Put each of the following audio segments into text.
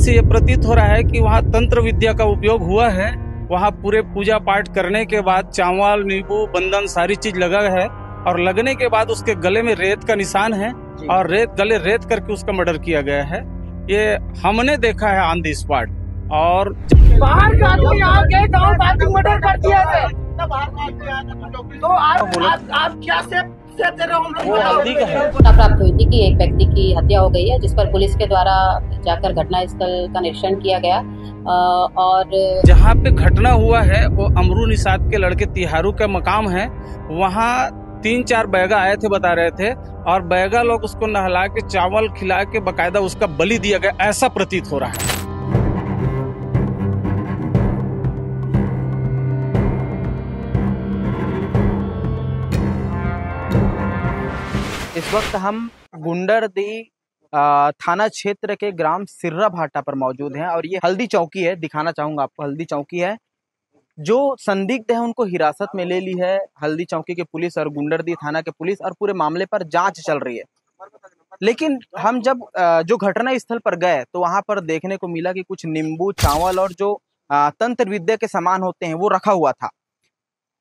से ये प्रतीत हो रहा है कि वहाँ तंत्र विद्या का उपयोग हुआ है। वहाँ पूरे पूजा पाठ करने के बाद चावल नींबू बंधन सारी चीज लगा है और लगने के बाद उसके गले में रेत का निशान है और गले रेत करके उसका मर्डर किया गया है। ये हमने देखा है ऑन द स्पॉट। और बाहर का आदमी आके गाँव का मर्डर कर दिया है, तो आप क्या से दे रहे हो? वो हल्दी का है। प्राप्त हुई थी कि एक व्यक्ति की हत्या हो गई है, जिस पर पुलिस के द्वारा जाकर घटनास्थल का निरीक्षण किया गया और जहाँ पे घटना हुआ है वो अमरू निषाद के लड़के तिहारू का मकाम है। वहाँ 3-4 बैगा आए थे, बता रहे थे, और बैगा लोग उसको नहला के चावल खिला के बकायदा उसका बलि दिया गया, ऐसा प्रतीत हो रहा है। इस वक्त हम गुंडरदी थाना क्षेत्र के ग्राम सिर्रा भाटा पर मौजूद हैं और ये हल्दी चौकी है। दिखाना चाहूंगा आपको, हल्दी चौकी है। जो संदिग्ध है उनको हिरासत में ले ली है हल्दी चौकी की पुलिस और गुंडरदी थाना के पुलिस, और पूरे मामले पर जांच चल रही है। लेकिन हम जब जो घटना स्थल पर गए तो वहां पर देखने को मिला कि कुछ नींबू चावल और जो तंत्र विद्या के सामान होते हैं वो रखा हुआ था।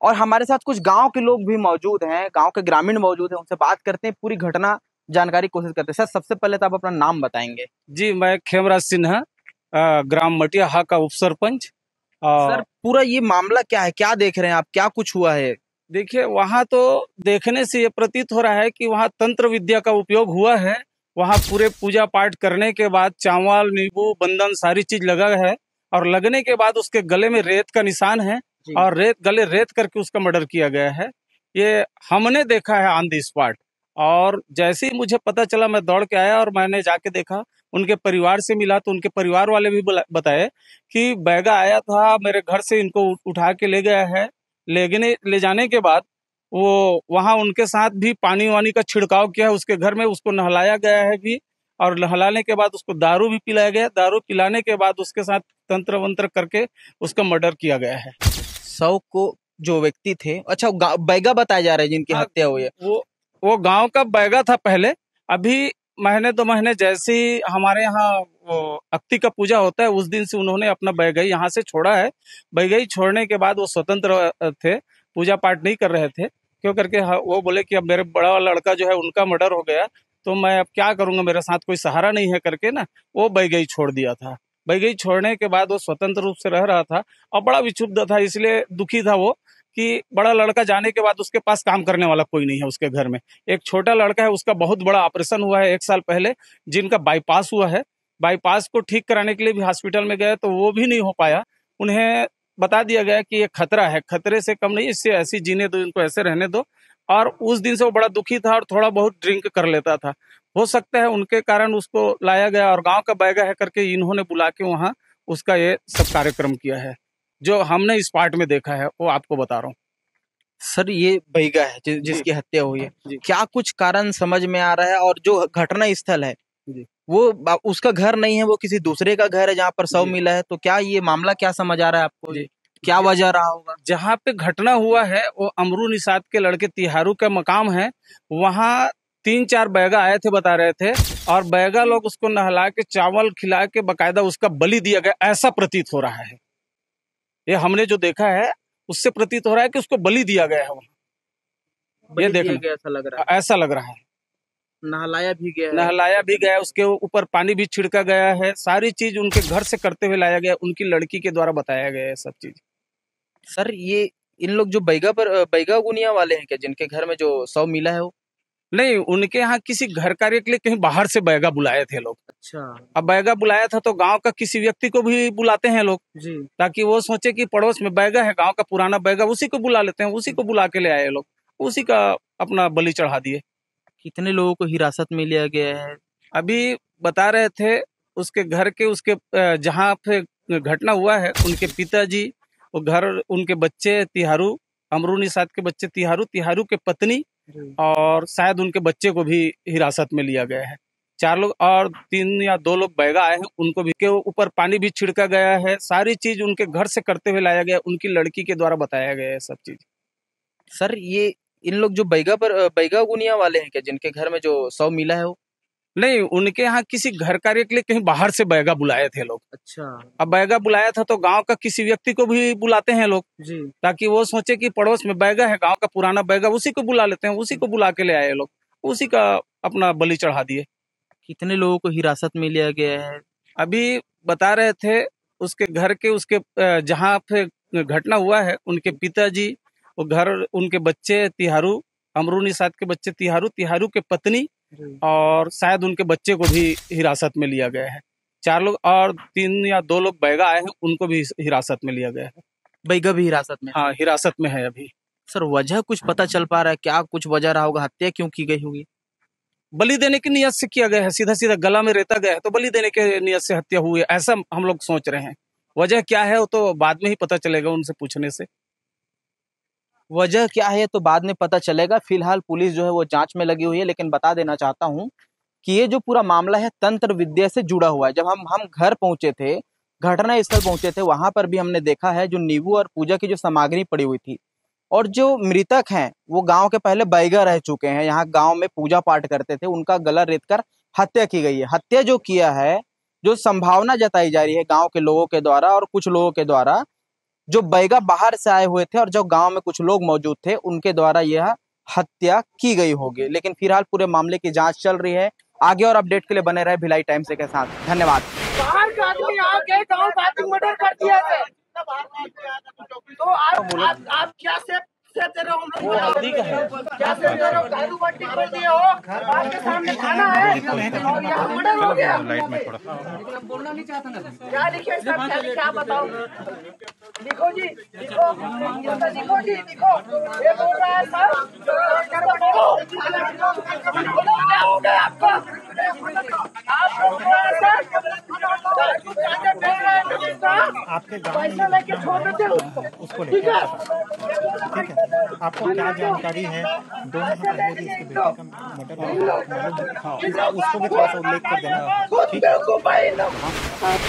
और हमारे साथ कुछ गांव के लोग भी मौजूद हैं, गांव के ग्रामीण मौजूद हैं, उनसे बात करते हैं, पूरी घटना जानकारी कोशिश करते हैं। सर, सबसे पहले तो आप अपना नाम बताएंगे। जी, मैं खेमराज सिन्हा, ग्राम मटियाहा का उप सरपंच। सर, पूरा ये मामला क्या है, क्या देख रहे हैं आप, क्या कुछ हुआ है? देखिए, वहाँ तो देखने से ये प्रतीत हो रहा है कि वहाँ तंत्र विद्या का उपयोग हुआ है। वहाँ पूरे पूजा पाठ करने के बाद चावल नींबू बंधन सारी चीज लगा है और लगने के बाद उसके गले में रेत का निशान है और गले रेत करके उसका मर्डर किया गया है। ये हमने देखा है ऑन द स्पॉट। और जैसे ही मुझे पता चला मैं दौड़ के आया और मैंने जाके देखा, उनके परिवार से मिला तो उनके परिवार वाले भी बताए कि बैगा आया था मेरे घर से, इनको उठा के ले गया है। ले जाने के बाद वो वहां उनके साथ भी पानी वानी का छिड़काव किया है उसके घर में, उसको नहलाया गया है भी, और नहलाने के बाद उसको दारू भी पिलाया गया। दारू पिलाने के बाद उसके साथ तंत्र वंत्र करके उसका मर्डर किया गया है। 100 को जो व्यक्ति थे, अच्छा बैगा बताए जा रहे हैं जिनकी हत्या हुई है, वो गांव का बैगा था पहले। अभी महीने 2 महीने जैसे ही हमारे यहाँ वो अक्ति का पूजा होता है उस दिन से उन्होंने अपना बैगई यहाँ से छोड़ा है। बैगई छोड़ने के बाद वो स्वतंत्र थे, पूजा पाठ नहीं कर रहे थे, क्यों करके वो बोले कि अब मेरे बड़ा लड़का जो है उनका मर्डर हो गया तो मैं अब क्या करूंगा, मेरे साथ कोई सहारा नहीं है करके ना वो बैगई छोड़ दिया था। बैगई छोड़ने के बाद वो स्वतंत्र रूप से रह रहा था और बड़ा विक्षुब्ध था, इसलिए दुखी था वो कि बड़ा लड़का जाने के बाद उसके पास काम करने वाला कोई नहीं है उसके घर में। एक छोटा लड़का है, उसका बहुत बड़ा ऑपरेशन हुआ है 1 साल पहले, जिनका बाईपास हुआ है। बाईपास को ठीक कराने के लिए भी हॉस्पिटल में गए तो वो भी नहीं हो पाया। उन्हें बता दिया गया कि ये खतरा है, खतरे से कम नहीं, इससे ऐसी जीने दो, इनको ऐसे रहने दो। और उस दिन से वो बड़ा दुखी था और थोड़ा बहुत ड्रिंक कर लेता था। हो सकता है उनके कारण उसको लाया गया और गांव का बैगा है करके इन्होंने बुला के वहां उसका ये सब कार्यक्रम किया है। जो हमने इस पार्ट में देखा है वो आपको बता रहा हूँ। सर, ये बैगा है जिसकी हत्या हुई है, क्या कुछ कारण समझ में आ रहा है? और जो घटना स्थल है वो उसका घर नहीं है, वो किसी दूसरे का घर है जहाँ पर शव मिला है, तो क्या ये मामला क्या समझ आ रहा है आपको? क्या वजह रहा होगा? जहाँ पे घटना हुआ है वो अमरू निषाद के लड़के तिहारू का मकाम है। वहाँ 3-4 बैगा आए थे, बता रहे थे, और बैगा लोग उसको नहला के चावल खिला के बकायदा उसका बलि दिया गया, ऐसा प्रतीत हो रहा है। ये हमने जो देखा है उससे प्रतीत हो रहा है कि उसको बलि दिया गया है वहाँ। ये देखना ऐसा लग रहा है। नहलाया भी गया, उसके ऊपर पानी भी छिड़का गया है, सारी चीज उनके घर से करते हुए लाया गया, उनकी लड़की के द्वारा बताया गया है सब चीज। सर, ये इन लोग जो बैगा गुनिया वाले हैं क्या, जिनके घर में जो शव मिला है वो? नहीं, उनके यहाँ किसी घर कार्य के लिए कहीं बाहर से बैगा बुलाए थे लोग। अच्छा। अब बैगा बुलाया था तो गांव का किसी व्यक्ति को भी बुलाते हैं लोग जी, ताकि वो सोचे कि पड़ोस में बैगा है, गांव का पुराना बैगा, उसी को बुला लेते हैं, उसी को बुला के ले आए लोग, उसी का अपना बलि चढ़ा दिए। कितने लोगों को हिरासत में लिया गया है? अभी बता रहे थे उसके घर के, उसके जहाँ पे घटना हुआ है उनके पिताजी, वो घर, उनके बच्चे तिहारू, अमरू निषाद के बच्चे तिहारू के पत्नी, और शायद उनके बच्चे को भी हिरासत में लिया गया है। 4 लोग और 3 या 2 लोग बैगा आए हैं, उनको भी के ऊपर पानी भी छिड़का गया है, सारी चीज उनके घर से करते हुए लाया गया, उनकी लड़की के द्वारा बताया गया है सब चीज। सर, ये इन लोग जो बैगा गुनिया वाले हैं क्या, जिनके घर में जो शव मिला है वो? नहीं, उनके यहाँ किसी घर कार्य के लिए कहीं बाहर से बैगा बुलाए थे लोग। अच्छा अब बैगा बुलाया था तो गांव का किसी व्यक्ति को भी बुलाते हैं लोग, जी। ताकि वो सोचे कि पड़ोस में बैगा है, गांव का पुराना बैगा, उसी को बुला लेते हैं। उसी को बुला के ले आए लोग, उसी का अपना बलि चढ़ा दिए। कितने लोगों को हिरासत में लिया गया है? अभी बता रहे थे उसके घर के, उसके जहाँ पे घटना हुआ है, उनके पिताजी, वो घर, उनके बच्चे तिहारू, अमरू निषाद के बच्चे तिहारू, तिहारू के पत्नी, और शायद उनके बच्चे को भी हिरासत में लिया गया है। 4 लोग और 3 या 2 लोग बैगा आए हैं, उनको भी हिरासत में लिया गया है। बैगा भी हिरासत में? हाँ, हिरासत में है अभी। सर वजह कुछ पता चल पा रहा है क्या? कुछ वजह रहा होगा, हत्या क्यों की गई होगी? बलि देने की नियत से किया गया है, सीधा सीधा गला में रेता गया है तो बलि देने के नियत से हत्या हुई है, ऐसा हम लोग सोच रहे हैं। वजह क्या है वो तो बाद में ही पता चलेगा उनसे पूछने से। वजह क्या है तो बाद में पता चलेगा। फिलहाल पुलिस जो है वो जांच में लगी हुई है, लेकिन बता देना चाहता हूं कि ये जो पूरा मामला है तंत्र विद्या से जुड़ा हुआ है। जब हम घर पहुंचे थे, घटना स्थल पहुंचे थे, वहां पर भी हमने देखा है जो नींबू और पूजा की जो सामग्री पड़ी हुई थी, और जो मृतक हैं वो गांव के पहले बैगा रह चुके हैं, यहाँ गांव में पूजा पाठ करते थे, उनका गला रेत कर हत्या की गई है। हत्या जो किया है, जो संभावना जताई जा रही है गांव के लोगों के द्वारा और कुछ लोगों के द्वारा, जो बैगा बाहर से आए हुए थे और जो गांव में कुछ लोग मौजूद थे, उनके द्वारा यह हत्या की गई होगी। लेकिन फिलहाल पूरे मामले की जांच चल रही है। आगे और अपडेट के लिए बने रहे भिलाई टाइम्स के साथ। धन्यवाद। बाहर का आदमी आके गाँव का आदमी मर्डर कर दिया है। तो आप क्या से दे रहे हो? वो हल्दी का है, क्या से दे रहे हो? दारू बट्टी खोल दिए हो, आपके सामने खाना है और यहाँ मर्डर हो गया। बोलना नहीं चाहता ना, क्या लिखे सब, क्या लिखे आप बताओ। लिखो जी, लिखो, लिखो जी, लिखो। ये बोल रहा है सर, बोलो क्या हो गया आपको? आप बोल रहे हैं सर, आपके पैसा लेके छोड़ देते उसको, ठीक है? आपको क्या जानकारी है? दोनों पहले भी इसके बेटे का मर्डर उसको भी थोड़ा सा उल्लेख कर देना।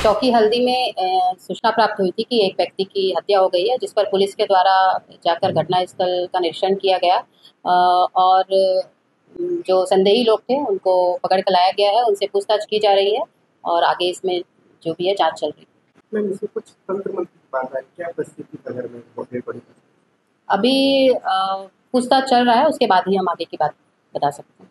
चौकी हल्दी में सूचना प्राप्त हुई थी कि एक व्यक्ति की हत्या हो गई है, जिस पर पुलिस के द्वारा जाकर घटनास्थल का निरीक्षण किया गया और जो संदेही लोग थे उनको पकड़ कर लाया गया है, उनसे पूछताछ की जा रही है और आगे इसमें जो भी है जांच चल रही है। मैम, इसमें कुछ तंत्र मंत्र की बात है, क्या परिस्थिति नगर में बहुत बड़ी? अभी पूछताछ चल रहा है, उसके बाद ही हम आगे की बात बता सकते हैं।